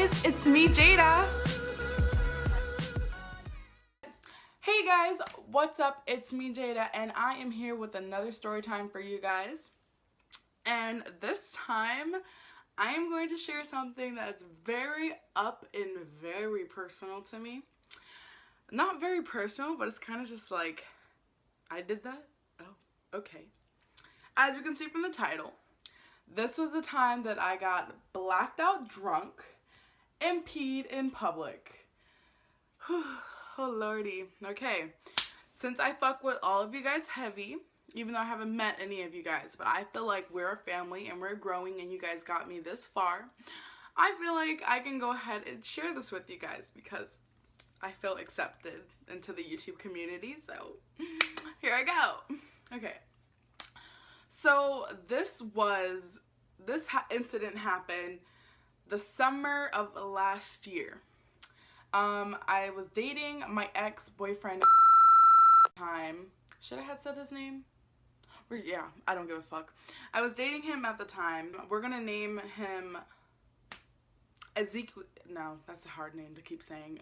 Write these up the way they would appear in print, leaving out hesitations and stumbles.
guys, it's me, Jada. Hey guys, what's up? It's me, Jada, and I am here with another story time for you guys. And this time, I am going to share something that's very up and very personal to me. Not very personal, but it's kind of just like, I did that? Oh, okay. As you can see from the title, this was the time that I got blacked out drunk and peed in public. Oh lordy. Okay, since I fuck with all of you guys heavy, even though I haven't met any of you guys, but I feel like we're a family and we're growing and you guys got me this far, I feel like I can go ahead and share this with you guys because I feel accepted into the YouTube community, so here I go. Okay. So this incident happened the summer of last year. I was dating my ex-boyfriend at the time. Should I have said his name? Yeah, I don't give a fuck. I was dating him at the time. We're gonna name him Ezekiel. No, that's a hard name to keep saying.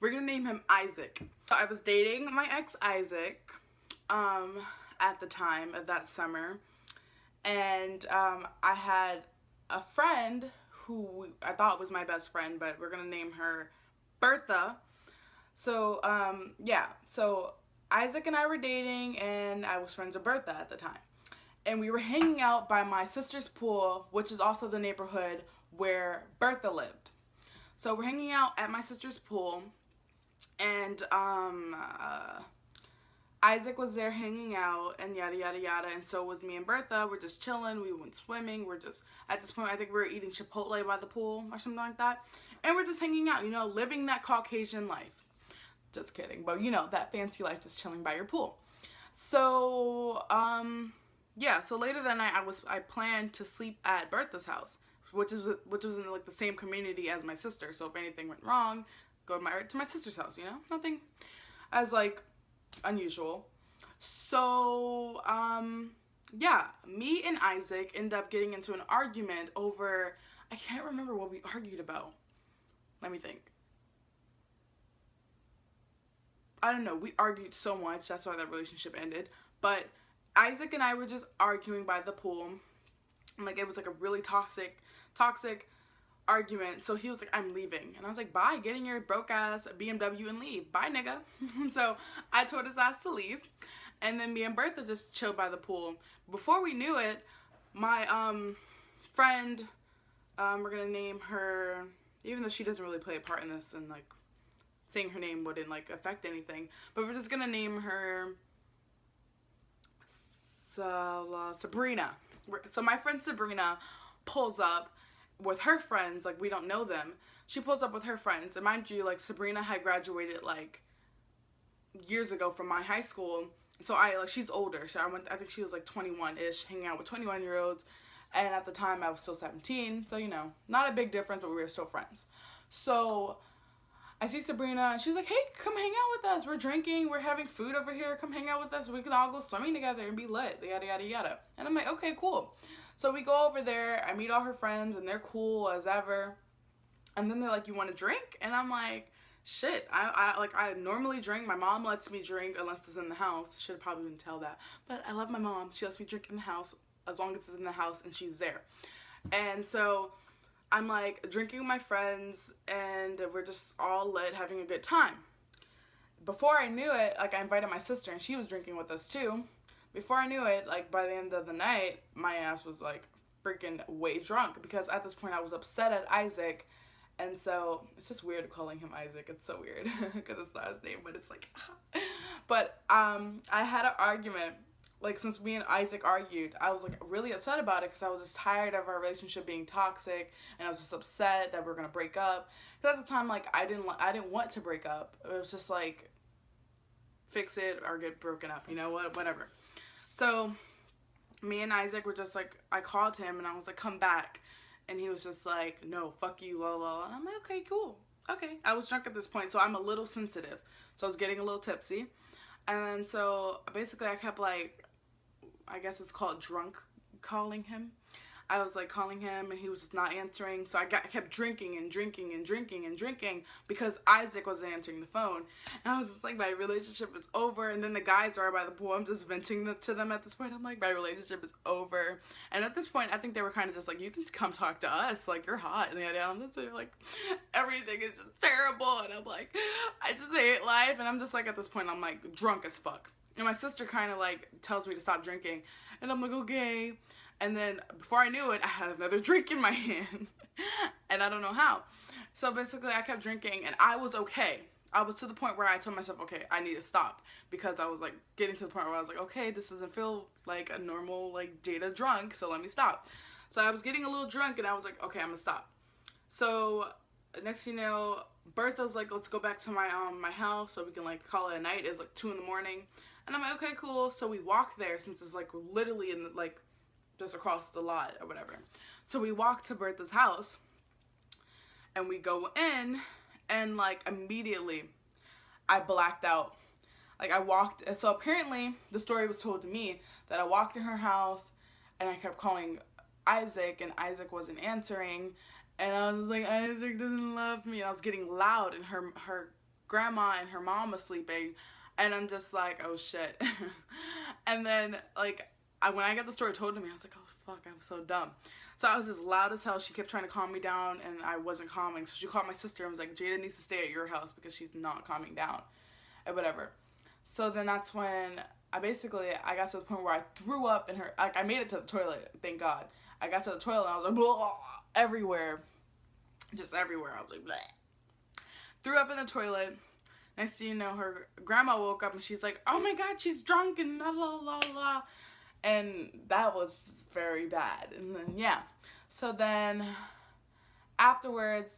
We're gonna name him Isaac. So I was dating my ex Isaac at the time of that summer, and I had a friend who I thought was my best friend, but we're gonna name her Bertha. So yeah, so Isaac and I were dating, and I was friends with Bertha at the time, and we were hanging out by my sister's pool, which is also the neighborhood where Bertha lived. So we're hanging out at my sister's pool, and Isaac was there hanging out and yada yada yada, and so was me and Bertha. We're just chilling, we went swimming, we're just, at this point I think we were eating Chipotle by the pool or something like that, and we're just hanging out, you know, living that Caucasian life. Just kidding, but you know, that fancy life, just chilling by your pool. So yeah, so later that night I planned to sleep at Bertha's house, which was in like the same community as my sister, so if anything went wrong, go to my sister's house, you know, nothing as like unusual. So yeah, me and Isaac ended up getting into an argument over, I can't remember what we argued about. Let me think. I don't know, we argued so much, that's why that relationship ended. But Isaac and I were just arguing by the pool, and like it was like a really toxic argument. So he was like, I'm leaving, and I was like, bye, get in your broke ass BMW and leave, bye nigga. So I told his ass to leave, and then me and Bertha just chilled by the pool. Before we knew it, my friend, we're gonna name her, even though she doesn't really play a part in this, and like saying her name wouldn't like affect anything, but we're just gonna name her Sabrina. So my friend Sabrina pulls up with her friends, like we don't know them. She pulls up with her friends, and mind you, like Sabrina had graduated like years ago from my high school, so she's older, so I think she was like 21-ish, hanging out with 21-year-olds, and at the time I was still 17, so you know, not a big difference, but we were still friends. So I see Sabrina, and she's like, hey, come hang out with us, we're drinking, we're having food over here, come hang out with us, we can all go swimming together and be lit, yada yada yada. And I'm like, okay, cool. So we go over there, I meet all her friends, and they're cool as ever. And then they're like, you want to drink? And I'm like, shit, I normally drink. My mom lets me drink unless it's in the house. Should have probably didn't tell that. But I love my mom. She lets me drink in the house as long as it's in the house and she's there. And so I'm like drinking with my friends, and we're just all lit, having a good time. Before I knew it, like I invited my sister, and she was drinking with us too. Before I knew it, like by the end of the night, my ass was like freaking way drunk, because at this point I was upset at Isaac, and so it's just weird calling him Isaac. It's so weird because it's not his name, but it's like, but I had an argument, like since me and Isaac argued, I was like really upset about it because I was just tired of our relationship being toxic, and I was just upset that we were gonna break up. Because at the time, like I didn't want to break up. It was just like, fix it or get broken up, you know what, whatever. So me and Isaac were just like, I called him and I was like, come back. And he was just like, no, fuck you, la la. And I'm like, okay, cool. Okay. I was drunk at this point, so I'm a little sensitive. So I was getting a little tipsy. And then so basically I kept like, I guess it's called drunk calling him. I was like calling him and he was just not answering. So I kept drinking and drinking and drinking and drinking because Isaac wasn't answering the phone. And I was just like, my relationship is over. And then the guys are by the pool. I'm just venting to them at this point. I'm like, my relationship is over. And at this point, I think they were kind of just like, you can come talk to us. Like, you're hot. And I'm just like, everything is just terrible. And I'm like, I just hate life. And I'm just like, at this point, I'm like drunk as fuck. And my sister kind of like tells me to stop drinking. And I'm like, okay. And then before I knew it, I had another drink in my hand. And I don't know how. So basically I kept drinking and I was okay. I was to the point where I told myself, okay, I need to stop. Because I was like getting to the point where I was like, okay, this doesn't feel like a normal like Jada drunk, so let me stop. So I was getting a little drunk and I was like, okay, I'm gonna stop. So next thing you know, Bertha's like, let's go back to my house so we can like call it a night. It's like 2 in the morning. And I'm like, okay, cool. So we walk there since it's like literally in the, like just across the lot or whatever. So we walk to Bertha's house and we go in and like immediately I blacked out. Like I walked, and so apparently the story was told to me that I walked in her house and I kept calling Isaac and Isaac wasn't answering. And I was like, Isaac doesn't love me. And I was getting loud and her grandma and her mom was sleeping. And I'm just like, oh shit. And then like, when I got the story told to me, I was like, oh fuck, I'm so dumb. So I was just loud as hell. She kept trying to calm me down and I wasn't calming. So she called my sister and was like, Jada needs to stay at your house because she's not calming down. And whatever. So then that's when I got to the point where I threw up in her, like I made it to the toilet, thank God. I got to the toilet and I was like, blah, everywhere. Just everywhere. I was like, blah. Threw up in the toilet. Next thing you know, her grandma woke up and she's like, oh my God, she's drunk and la la la la. And that was just very bad. And then, yeah. So then afterwards,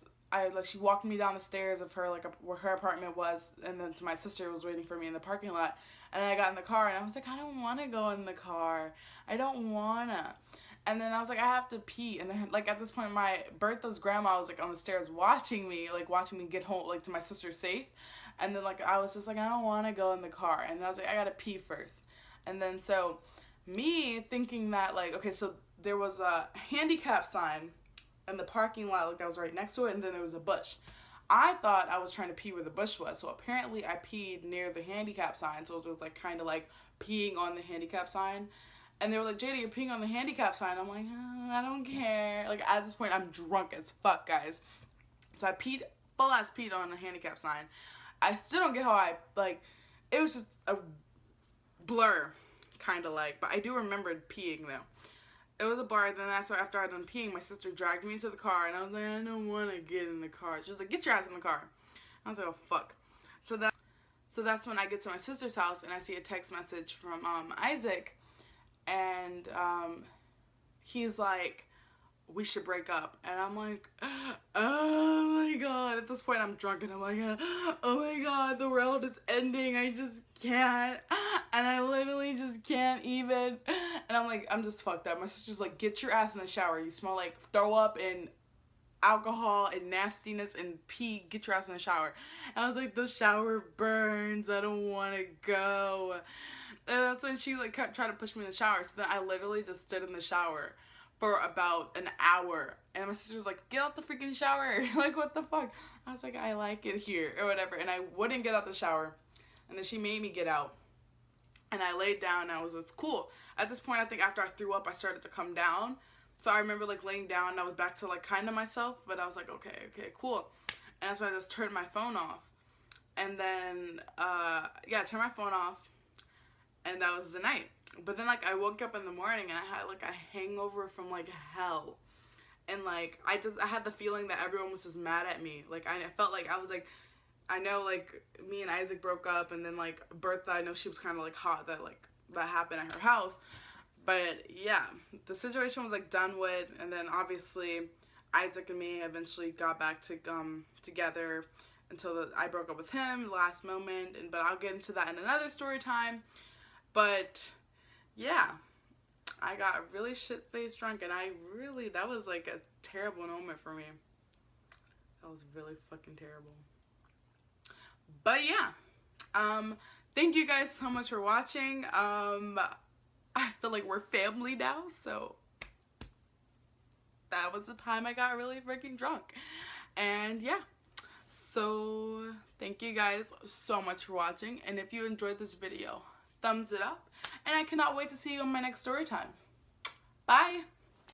she walked me down the stairs of her, like, where her apartment was. And then my sister was waiting for me in the parking lot. And then I got in the car and I was like, I don't want to go in the car. I don't want to. And then I was like, I have to pee. And then, like, at this point, Bertha's grandma was, like, on the stairs watching me get home, like, to my sister safe. And then, like, I was just like, I don't want to go in the car. And I was like, I got to pee first. And then, so, me thinking that, like, okay, so there was a handicap sign in the parking lot, like, that was right next to it. And then there was a bush. I thought I was trying to pee where the bush was. So, apparently, I peed near the handicap sign. So, it was, like, kind of, like, peeing on the handicap sign. And they were like, Jada, you're peeing on the handicap sign. I'm like, oh, I don't care. Like, at this point, I'm drunk as fuck, guys. So I full-ass peed on the handicap sign. I still don't get how it was just a blur, kind of like. But I do remember peeing, though. It was a blur. Then that's why after I done peeing, my sister dragged me into the car. And I was like, I don't want to get in the car. She was like, get your ass in the car. I was like, oh, fuck. So that's when I get to my sister's house, and I see a text message from Isaac. And he's like, we should break up. And I'm like, oh my God. At this point, I'm drunk and I'm like, oh my God, the world is ending. I just can't. And I literally just can't even. And I'm like, I'm just fucked up. My sister's like, get your ass in the shower. You smell like throw up and alcohol and nastiness and pee. Get your ass in the shower. And I was like, the shower burns. I don't want to go. And that's when she like kept trying to push me in the shower. So then I literally just stood in the shower for about an hour. And my sister was like, get out the freaking shower. Like, what the fuck? I was like, I like it here or whatever. And I wouldn't get out the shower. And then she made me get out. And I laid down and it's cool. At this point, I think after I threw up, I started to come down. So I remember like laying down and I was back to like kind of myself. But I was like, okay, cool. And that's why I just turned my phone off. And then, I turned my phone off. And that was the night. But then, like, I woke up in the morning and I had, like, a hangover from, like, hell. And, like, I had the feeling that everyone was just mad at me. Like, I felt like I was, like, I know, like, me and Isaac broke up. And then, like, Bertha, I know she was kind of, like, hot that, like, that happened at her house. But, yeah, the situation was, like, done with. And then, obviously, Isaac and me eventually got back together until I broke up with him, last moment. But I'll get into that in another story time. But, yeah, I got really shit-faced drunk, and that was, like, a terrible moment for me. That was really fucking terrible. But, yeah, thank you guys so much for watching. I feel like we're family now, so that was the time I got really freaking drunk. And yeah, so thank you guys so much for watching, and if you enjoyed this video, thumbs it up, and I cannot wait to see you on my next story time. Bye!